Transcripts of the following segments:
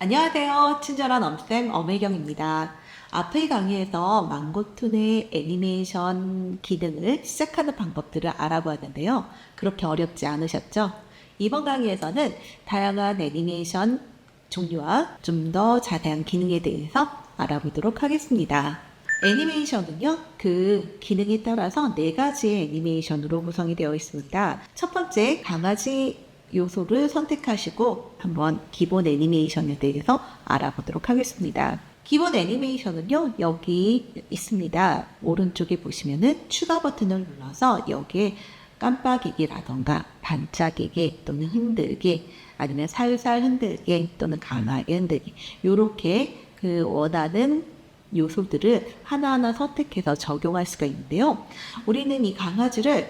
안녕하세요. 친절한 엄쌤 엄혜경입니다. 앞의 강의에서 망고툰의 애니메이션 기능을 시작하는 방법들을 알아보았는데요. 그렇게 어렵지 않으셨죠? 이번 강의에서는 다양한 애니메이션 종류와 좀 더 자세한 기능에 대해서 알아보도록 하겠습니다. 애니메이션은요, 그 기능에 따라서 4가지의 애니메이션으로 구성이 되어 있습니다. 첫 번째, 강아지 요소를 선택하시고 한번 기본 애니메이션에 대해서 알아보도록 하겠습니다. 기본 애니메이션은요, 여기 있습니다. 오른쪽에 보시면은 추가 버튼을 눌러서 여기에 깜빡이기라던가 반짝이기 또는 흔들기 아니면 살살 흔들기 또는 강하게 흔들기 요렇게 그 원하는 요소들을 하나하나 선택해서 적용할 수가 있는데요. 우리는 이 강아지를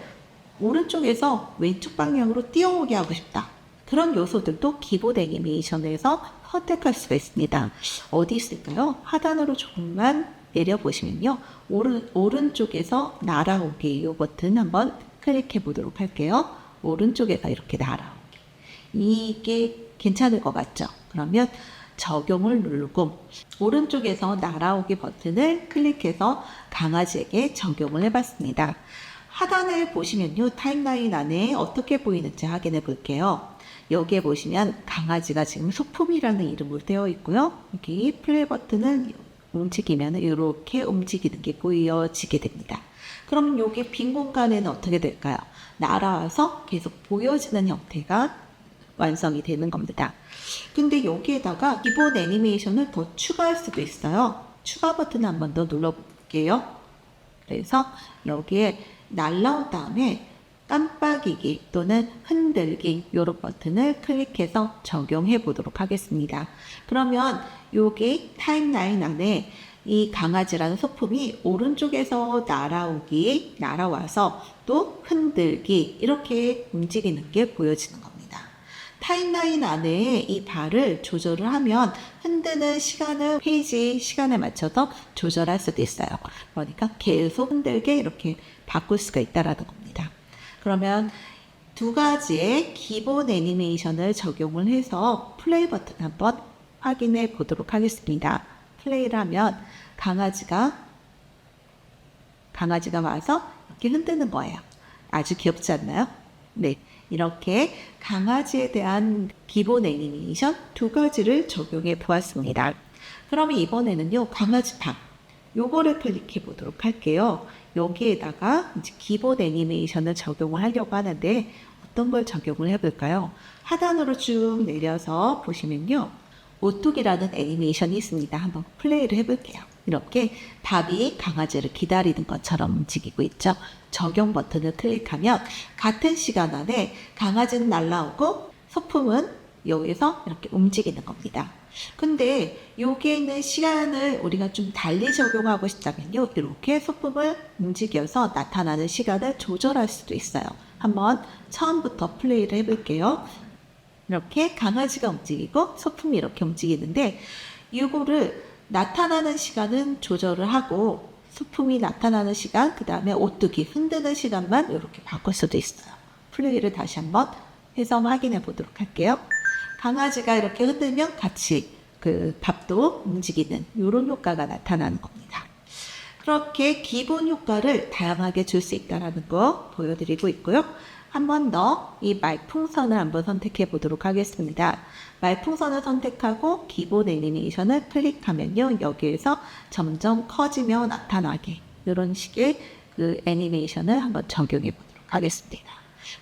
오른쪽에서 왼쪽 방향으로 뛰어오게 하고 싶다. 그런 요소들도 기본 애니메이션에서 선택할 수가 있습니다. 어디 있을까요? 하단으로 조금만 내려보시면요. 오른쪽에서 날아오게 이 버튼 한번 클릭해 보도록 할게요. 오른쪽에서 이렇게 날아오게. 이게 괜찮을 것 같죠? 그러면 적용을 누르고 오른쪽에서 날아오기 버튼을 클릭해서 강아지에게 적용을 해봤습니다. 하단을 보시면요. 타임라인 안에 어떻게 보이는지 확인해 볼게요. 여기에 보시면 강아지가 지금 소품이라는 이름으로 되어 있고요. 여기 플레이 버튼을 움직이면 이렇게 움직이는 게 보여지게 됩니다. 그럼 여기 빈 공간에는 어떻게 될까요? 날아와서 계속 보여지는 형태가 완성이 되는 겁니다. 근데 여기에다가 기본 애니메이션을 더 추가할 수도 있어요. 추가 버튼 한 번 더 눌러볼게요. 그래서 여기에 날라온 다음에 깜빡이기 또는 흔들기 이런 버튼을 클릭해서 적용해 보도록 하겠습니다. 그러면 여기 타임라인 안에 이 강아지라는 소품이 오른쪽에서 날아와서 또 흔들기 이렇게 움직이는 게 보여지는 겁니다. 타임라인 안에 이 발을 조절을 하면 흔드는 시간을 페이지 시간에 맞춰서 조절할 수도 있어요. 그러니까 계속 흔들게 이렇게 바꿀 수가 있다라는 겁니다. 그러면 2가지의 기본 애니메이션을 적용을 해서 플레이 버튼 한번 확인해 보도록 하겠습니다. 플레이를 하면 강아지가 와서 이렇게 흔드는 거예요. 아주 귀엽지 않나요? 네. 이렇게 강아지에 대한 기본 애니메이션 2가지를 적용해 보았습니다. 그러면 이번에는요, 강아지 방. 요거를 클릭해 보도록 할게요. 여기에다가 이제 기본 애니메이션을 적용을 하려고 하는데 어떤 걸 적용을 해볼까요? 하단으로 쭉 내려서 보시면요. 오뚜기라는 애니메이션이 있습니다. 한번 플레이를 해볼게요. 이렇게 밥이 강아지를 기다리는 것처럼 움직이고 있죠. 적용 버튼을 클릭하면 같은 시간 안에 강아지는 날아오고 소품은 여기서 이렇게 움직이는 겁니다. 근데 여기에 있는 시간을 우리가 좀 달리 적용하고 싶다면요. 이렇게 소품을 움직여서 나타나는 시간을 조절할 수도 있어요. 한번 처음부터 플레이를 해볼게요. 이렇게 강아지가 움직이고 소품이 이렇게 움직이는데 이거를 나타나는 시간은 조절을 하고 소품이 나타나는 시간, 그 다음에 오뚜기 흔드는 시간만 이렇게 바꿀 수도 있어요. 플레이를 다시 한번 해서 확인해 보도록 할게요. 강아지가 이렇게 흔들면 같이 그 밥도 움직이는 이런 효과가 나타나는 겁니다. 그렇게 기본 효과를 다양하게 줄 수 있다는 거 보여드리고 있고요. 한 번 더 이 말풍선을 한번 선택해 보도록 하겠습니다. 말풍선을 선택하고 기본 애니메이션을 클릭하면요. 여기에서 점점 커지며 나타나게 이런 식의 그 애니메이션을 한번 적용해 보도록 하겠습니다.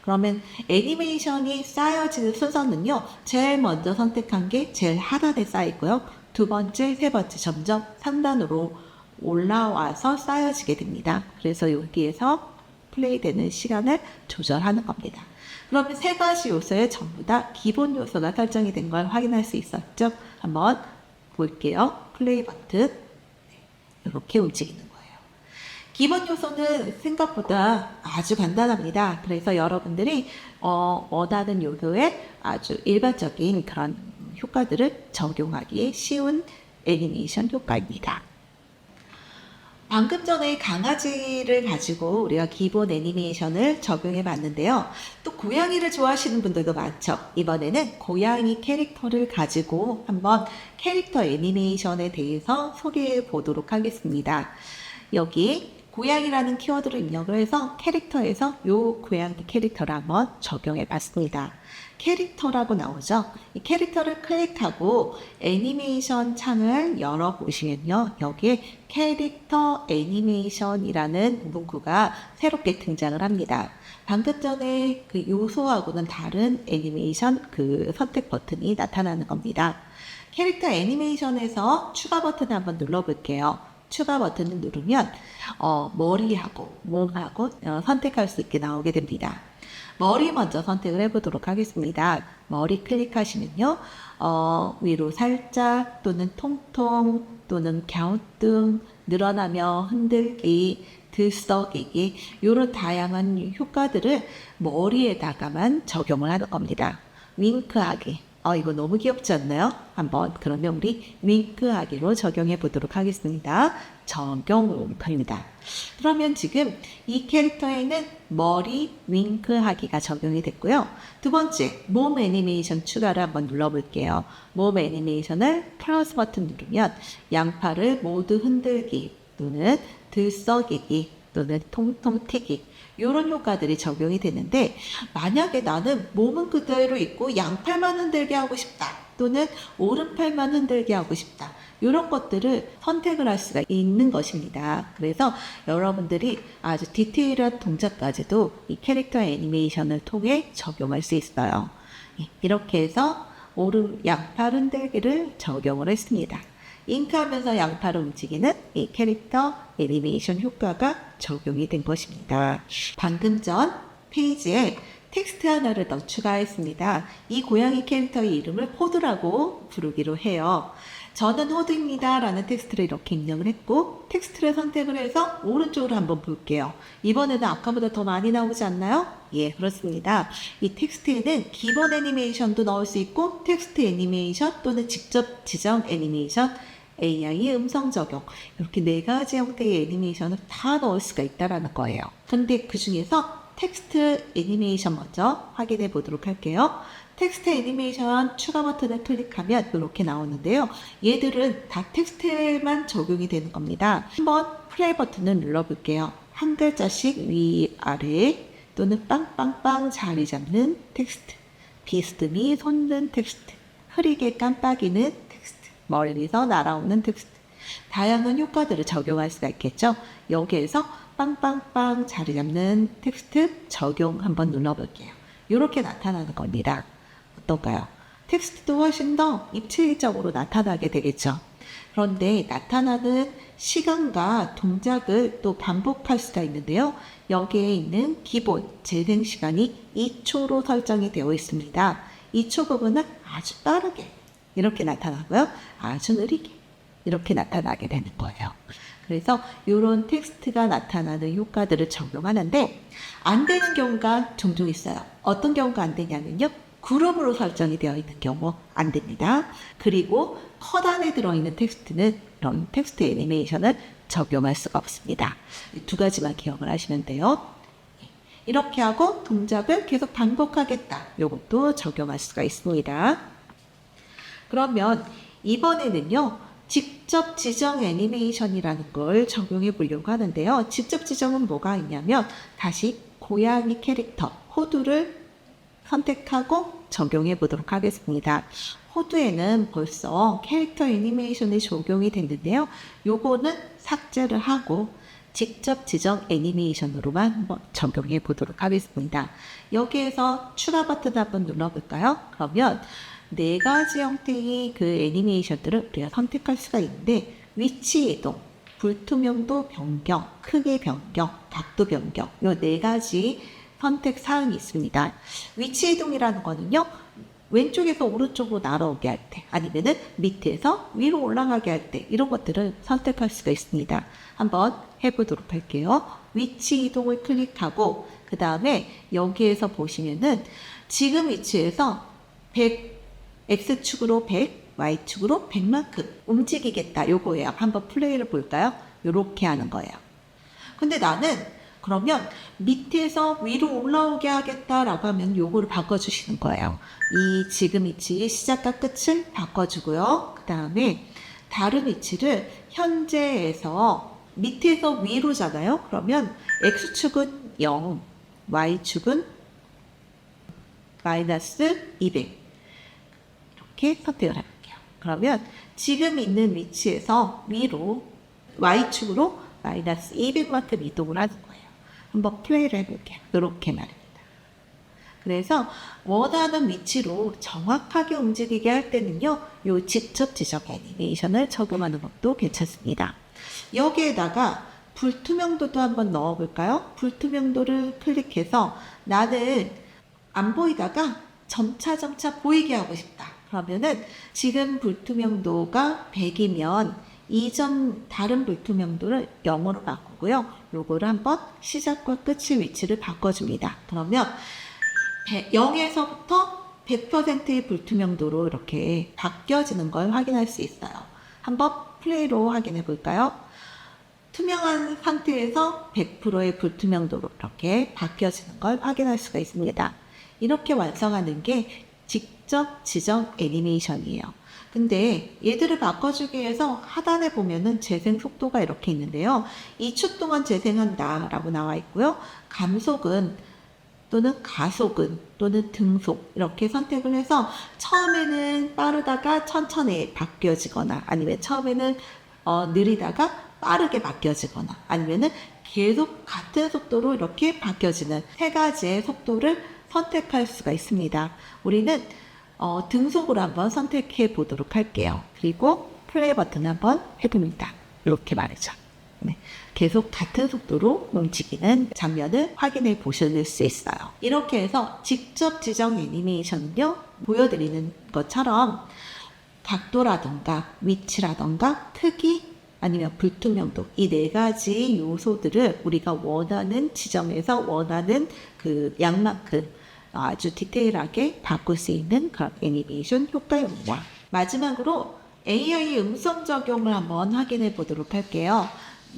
그러면 애니메이션이 쌓여지는 순서는요. 제일 먼저 선택한 게 제일 하단에 쌓이고요. 2번째, 3번째 점점 상단으로 올라와서 쌓여지게 됩니다. 그래서 여기에서 플레이되는 시간을 조절하는 겁니다. 그러면 3가지 요소에 전부 다 기본 요소가 설정이 된 걸 확인할 수 있었죠? 한번 볼게요. 플레이 버튼 이렇게 움직이는 거예요. 기본 요소는 생각보다 아주 간단합니다. 그래서 여러분들이 원하는 요소에 아주 일반적인 그런 효과들을 적용하기 쉬운 애니메이션 효과입니다. 방금 전에 강아지를 가지고 우리가 기본 애니메이션을 적용해 봤는데요. 또 고양이를 좋아하시는 분들도 많죠. 이번에는 고양이 캐릭터를 가지고 한번 캐릭터 애니메이션에 대해서 소개해 보도록 하겠습니다. 여기 고양이라는 키워드를 입력을 해서 캐릭터에서 요 고양이 캐릭터를 한번 적용해 봤습니다. 캐릭터라고 나오죠. 이 캐릭터를 클릭하고 애니메이션 창을 열어보시면요. 여기에 캐릭터 애니메이션이라는 문구가 새롭게 등장을 합니다. 방금 전에 그 요소하고는 다른 애니메이션 그 선택 버튼이 나타나는 겁니다. 캐릭터 애니메이션에서 추가 버튼을 한번 눌러볼게요. 추가 버튼을 누르면 머리하고 몸하고 선택할 수 있게 나오게 됩니다. 머리 먼저 선택을 해보도록 하겠습니다. 머리 클릭하시면요. 위로 살짝 또는 통통 또는 갸우뚱 늘어나며 흔들기 들썩이기 이런 다양한 효과들을 머리에다가만 적용을 하는 겁니다. 윙크하기 이거 너무 귀엽지 않나요? 한번 그러면 우리 윙크하기로 적용해 보도록 하겠습니다. 적용입니다. 그러면 지금 이 캐릭터에는 머리 윙크하기가 적용이 됐고요. 두 번째, 몸 애니메이션 추가를 한번 눌러볼게요. 몸 애니메이션을 플러스 버튼 누르면 양팔을 모두 흔들기 또는 들썩이기 또는 통통 튀기 이런 효과들이 적용이 되는데 만약에 나는 몸은 그대로 있고 양팔만 흔들게 하고 싶다 또는 오른팔만 흔들게 하고 싶다 이런 것들을 선택을 할 수가 있는 것입니다. 그래서 여러분들이 아주 디테일한 동작까지도 이 캐릭터 애니메이션을 통해 적용할 수 있어요. 이렇게 해서 오른 양팔 흔들기를 적용을 했습니다. 잉크하면서 양팔을 움직이는 이 캐릭터 애니메이션 효과가 적용이 된 것입니다. 방금 전 페이지에 텍스트 하나를 더 추가했습니다. 이 고양이 캐릭터의 이름을 호두라고 부르기로 해요. 저는 호두입니다 라는 텍스트를 이렇게 입력을 했고 텍스트를 선택을 해서 오른쪽으로 한번 볼게요. 이번에는 아까보다 더 많이 나오지 않나요? 예, 그렇습니다. 이 텍스트에는 기본 애니메이션도 넣을 수 있고 텍스트 애니메이션 또는 직접 지정 애니메이션 AI 음성 적용 이렇게 4가지 형태의 애니메이션을 다 넣을 수가 있다는 거예요. 근데 그 중에서 텍스트 애니메이션 먼저 확인해 보도록 할게요. 텍스트 애니메이션 추가 버튼을 클릭하면 이렇게 나오는데요. 얘들은 다 텍스트에만 적용이 되는 겁니다. 한번 플레이 버튼을 눌러볼게요. 한 글자씩 위아래 또는 빵빵빵 자리 잡는 텍스트, 비스듬히 솟는 텍스트, 흐리게 깜빡이는 텍스트, 멀리서 날아오는 텍스트 다양한 효과들을 적용할 수가 있겠죠. 여기에서 빵빵빵 자리 잡는 텍스트 적용 한번 눌러볼게요. 이렇게 나타나는 겁니다. 어떨까요? 텍스트도 훨씬 더 입체적으로 나타나게 되겠죠. 그런데 나타나는 시간과 동작을 또 반복할 수가 있는데요. 여기에 있는 기본 재생 시간이 2초로 설정이 되어 있습니다. 2초 부분은 아주 빠르게 이렇게 나타나고요. 아주 느리게 이렇게 나타나게 되는 거예요. 그래서 이런 텍스트가 나타나는 효과들을 적용하는데 안 되는 경우가 종종 있어요. 어떤 경우가 안 되냐면요. 그룹으로 설정이 되어 있는 경우 안 됩니다. 그리고 컷안에 들어있는 텍스트는 이런 텍스트 애니메이션을 적용할 수가 없습니다. 두 가지만 기억을 하시면 돼요. 이렇게 하고 동작을 계속 반복하겠다. 이것도 적용할 수가 있습니다. 그러면 이번에는요. 직접 지정 애니메이션이라는 걸 적용해 보려고 하는데요. 직접 지정은 뭐가 있냐면 다시 고양이 캐릭터 호두를 선택하고 적용해 보도록 하겠습니다. 호두에는 벌써 캐릭터 애니메이션이 적용이 됐는데요. 요거는 삭제를 하고 직접 지정 애니메이션으로만 한번 적용해 보도록 하겠습니다. 여기에서 추가 버튼 한번 눌러볼까요? 그러면 4가지 형태의 그 애니메이션들을 우리가 선택할 수가 있는데 위치 이동, 불투명도 변경, 크기 변경, 각도 변경 이 4가지 선택 사항이 있습니다. 위치 이동이라는 거는요. 왼쪽에서 오른쪽으로 날아오게 할 때 아니면은 밑에서 위로 올라가게 할 때 이런 것들을 선택할 수가 있습니다. 한번 해보도록 할게요. 위치 이동을 클릭하고 그 다음에 여기에서 보시면은 지금 위치에서 100 X축으로 100, Y축으로 100만큼 움직이겠다. 요거예요. 한번 플레이를 볼까요? 이렇게 하는 거예요. 근데 나는 그러면 밑에서 위로 올라오게 하겠다라고 하면 요거를 바꿔주시는 거예요. 이 지금 위치 시작과 끝을 바꿔주고요. 그 다음에 다른 위치를 현재에서 밑에서 위로잖아요. 그러면 X축은 0, Y축은 마이너스 200 이렇게 선택을 해볼게요. 그러면 지금 있는 위치에서 위로 Y축으로 마이너스 200만큼 이동을 하는 거예요. 한번 플레이를 해볼게요. 이렇게 말입니다. 그래서 원하는 위치로 정확하게 움직이게 할 때는요, 요 직접 지정 애니메이션을 적용하는 것도 괜찮습니다. 여기에다가 불투명도도 한번 넣어볼까요? 불투명도를 클릭해서 나는 안 보이다가 점차 보이게 하고 싶다. 그러면은 지금 불투명도가 100이면 이전 다른 불투명도를 0으로 바꾸고요. 요거를 한번 시작과 끝의 위치를 바꿔줍니다. 그러면 0에서부터 100%의 불투명도로 이렇게 바뀌어지는 걸 확인할 수 있어요. 한번 플레이로 확인해 볼까요? 투명한 상태에서 100%의 불투명도로 이렇게 바뀌어지는 걸 확인할 수가 있습니다. 이렇게 완성하는 게 직접 지정 애니메이션이에요. 근데 얘들을 바꿔주기 위해서 하단에 보면은 재생 속도가 이렇게 있는데요. 2초 동안 재생한다 라고 나와 있고요. 감속은 또는 가속은 또는 등속 이렇게 선택을 해서 처음에는 빠르다가 천천히 바뀌어지거나 아니면 처음에는 느리다가 빠르게 바뀌어지거나 아니면은 계속 같은 속도로 이렇게 바뀌어지는 세 가지의 속도를 선택할 수가 있습니다. 우리는 등속으로 한번 선택해 보도록 할게요. 그리고 플레이 버튼 한번 해봅니다. 이렇게 말이죠. 네. 계속 같은 속도로 움직이는 장면을 확인해 보실 수 있어요. 이렇게 해서 직접 지정 애니메이션을요, 보여드리는 것처럼 각도라던가 위치라던가 크기 아니면 불투명도 이 네 가지 요소들을 우리가 원하는 지점에서 원하는 그 양만큼 아주 디테일하게 바꿀 수 있는 그런 애니메이션 효과입니다. 마지막으로 AI 음성 적용을 한번 확인해 보도록 할게요.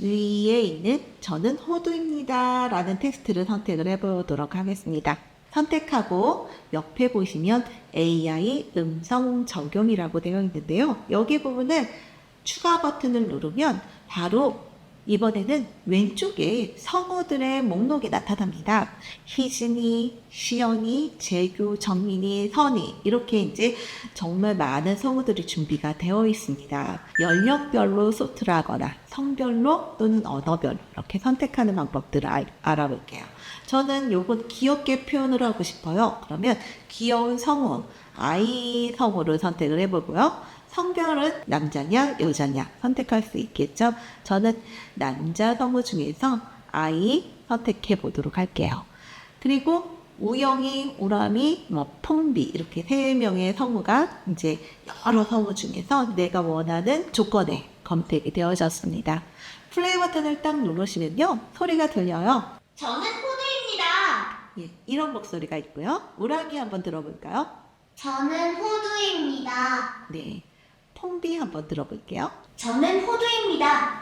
위에 있는 저는 호두입니다 라는 텍스트를 선택을 해보도록 하겠습니다. 선택하고 옆에 보시면 AI 음성 적용이라고 되어 있는데요. 여기 부분은 추가 버튼을 누르면 바로 이번에는 왼쪽에 성우들의 목록이 나타납니다. 희진이, 시연이, 재규, 정민이, 선이 이렇게 이제 정말 많은 성우들이 준비가 되어 있습니다. 연령별로 소트를 하거나 성별로 또는 언어별로 이렇게 선택하는 방법들을 알아볼게요. 저는 요건 귀엽게 표현을 하고 싶어요. 그러면 귀여운 성우, 아이 성우를 선택을 해보고요. 성별은 남자냐 여자냐 선택할 수 있겠죠. 저는 남자 성우 중에서 아이 선택해 보도록 할게요. 그리고 우영이, 우람이, 퐁비 이렇게 세 명의 성우가 이제 여러 성우 중에서 내가 원하는 조건에 검색이 되어졌습니다. 플레이 버튼을 딱 누르시면요 소리가 들려요. 저는 호두입니다. 예, 이런 목소리가 있고요. 우람이 한번 들어볼까요? 저는 호두입니다. 네. 퐁비 한번 들어볼게요. 저는 호두입니다.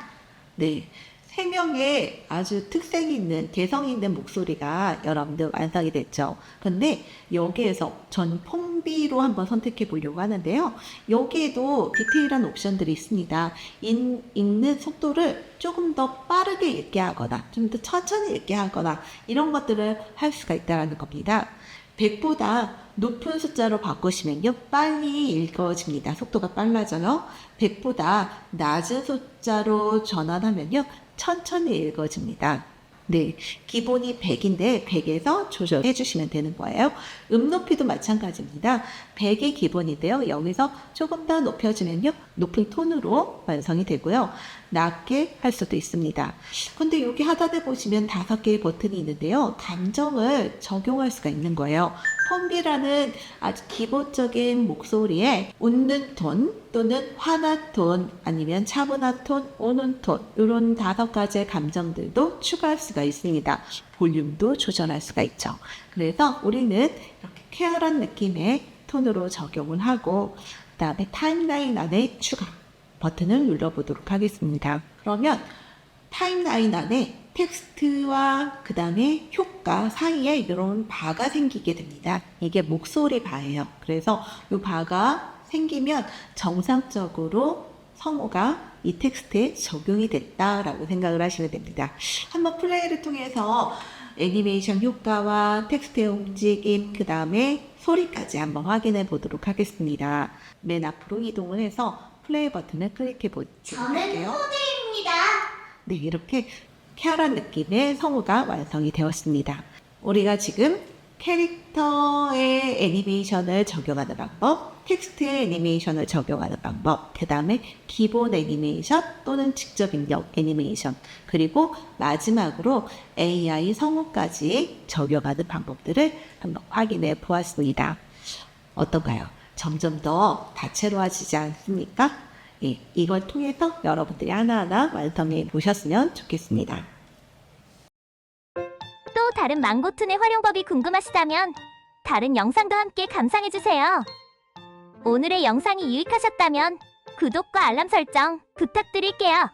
네. 세 명의 아주 특색이 있는, 개성이 있는 목소리가 여러분들 완성이 됐죠. 근데 여기에서 전 퐁비로 한번 선택해 보려고 하는데요. 여기에도 디테일한 옵션들이 있습니다. 읽는 속도를 조금 더 빠르게 읽게 하거나, 좀 더 천천히 읽게 하거나, 이런 것들을 할 수가 있다는 겁니다. 100보다 높은 숫자로 바꾸시면요 빨리 읽어집니다. 속도가 빨라져요. 100보다 낮은 숫자로 전환하면요 천천히 읽어집니다. 네, 기본이 100인데 100에서 조절해 주시면 되는 거예요. 높이도 마찬가지입니다. 100이 기본인데요. 여기서 조금 더 높여주면요 높은 톤으로 완성이 되고요. 낮게 할 수도 있습니다. 근데 여기 하단에 보시면 5개의 버튼이 있는데요. 감정을 적용할 수가 있는 거예요. 폼비라는 아주 기본적인 목소리에 웃는 톤 또는 화난 톤 아니면 차분한 톤, 우는 톤 이런 5가지의 감정들도 추가할 수가 있습니다. 볼륨도 조절할 수가 있죠. 그래서 우리는 이렇게 쾌활한 느낌의 톤으로 적용을 하고 그 다음에 타임라인 안에 추가 버튼을 눌러보도록 하겠습니다. 그러면 타임라인 안에 텍스트와 그 다음에 효과 사이에 이런 바가 생기게 됩니다. 이게 목소리 바예요. 그래서 이 바가 생기면 정상적으로 성우가 이 텍스트에 적용이 됐다라고 생각을 하시면 됩니다. 한번 플레이를 통해서 애니메이션 효과와 텍스트의 움직임, 그 다음에 소리까지 한번 확인해 보도록 하겠습니다. 맨 앞으로 이동을 해서 플레이 버튼을 클릭해 보도록 저는 할게요. 호두입니다. 네, 이렇게 쾌활한 느낌의 성우가 완성이 되었습니다. 우리가 지금 캐릭터의 애니메이션을 적용하는 방법, 텍스트의 애니메이션을 적용하는 방법, 그 다음에 기본 애니메이션 또는 직접 입력 애니메이션, 그리고 마지막으로 AI 성우까지 적용하는 방법들을 한번 확인해 보았습니다. 어떤가요? 점점 더 다채로워지지 않습니까? 예, 이걸 통해서 여러분들이 하나하나 완성해 보셨으면 좋겠습니다. 또 다른 망고툰의 활용법이 궁금하시다면 다른 영상도 함께 감상해주세요. 오늘의 영상이 유익하셨다면 구독과 알람 설정 부탁드릴게요.